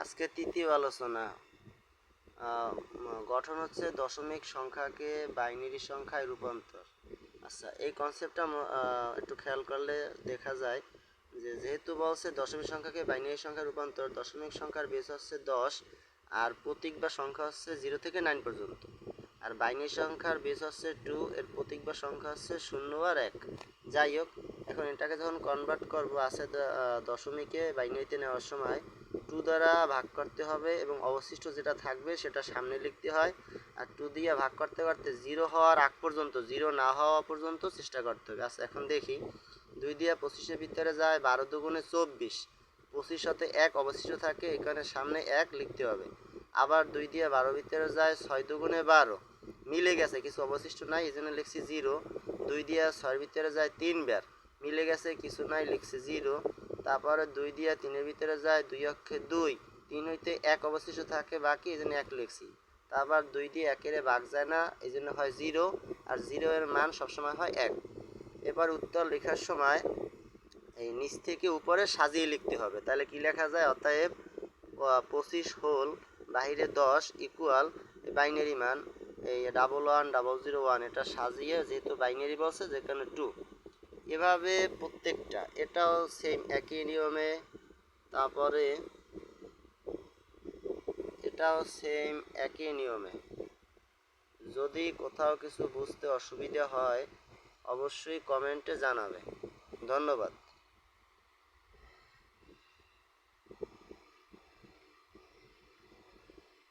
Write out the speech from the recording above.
আজকে তৃতীয় আলোচনা গঠন হচ্ছে দশমিক সংখ্যাকে বাইনারি সংখ্যায় রূপান্তর। আচ্ছা, এই কনসেপ্টটা একটু খেয়াল করলে দেখা যায় যে যেহেতু বলছে দশমিক সংখ্যাকে বাইনারি সংখ্যায় রূপান্তর, দশমিক সংখ্যার বেস হচ্ছে 10 আর প্রতীক বা সংখ্যা হচ্ছে 0 থেকে 9 পর্যন্ত, আর বাইনারি সংখ্যার বেস হচ্ছে 2, এর প্রতীক বা সংখ্যা হচ্ছে 0 আর 1। যাই হোক, এখন এটাকে যখন কনভার্ট করবো আছে দশমিকে বাইনারিতে নেওয়ার সময় 2 দ্বারা ভাগ করতে হবে এবং অবশিষ্ট যেটা থাকবে সেটা সামনে লিখতে হয়, আর 2 দিয়ে ভাগ করতে করতে 0 হওয়ার আগ পর্যন্ত, 0 না হওয়া পর্যন্ত চেষ্টা করতে হবে। আচ্ছা, এখন দেখি 2 দিয়ে 25-এর ভিতরে যায় 12 দুগুণে 24, 25 সাথে 1 অবশিষ্ট থাকে, এখানে সামনে 1 লিখতে হবে। আবার 2 দিয়ে 12 ভিতরে যায় 6 দুগুণে 12, মিলে গেছে, কিছু অবশিষ্ট নাই, এই জন্য লিখছি 0। 2 দিয়ে 6 ভিতরে যায় 3 বার, মিলে গেছে, কিছু নাই, লিখছি 0। তারপরে 2 দিয়ে 3-এর ভিতরে যায় 2 অক্ষে 2, 3 হইতে 1 অবশিষ্ট থাকে বাকি, এই জন্য 1 লিখছি। তারপর 2 দিয়ে 1-এর ভাগ যায় না, এই জন্য হয় 0, আর 0 এর মান সবসময় হয় 1। এবার উত্তর লেখার সময় এই নিচ থেকে উপরে সাজিয়ে লিখতে হবে। তাহলে কি লেখা যায়? অতএব 25 হোল বাহিরে 10 ইকুয়াল বাইনারি মান এই 111001, এটা সাজিয়ে, যেহেতু বাইনারি বলছে যেখানে 2, এভাবে প্রত্যেকটা, এটাও সেম একই নিয়মে, তারপরে এটাও সেম একই নিয়মে। যদি কোথাও কিছু বুঝতে অসুবিধা হয় অবশ্যই কমেন্টে জানাবে। ধন্যবাদ।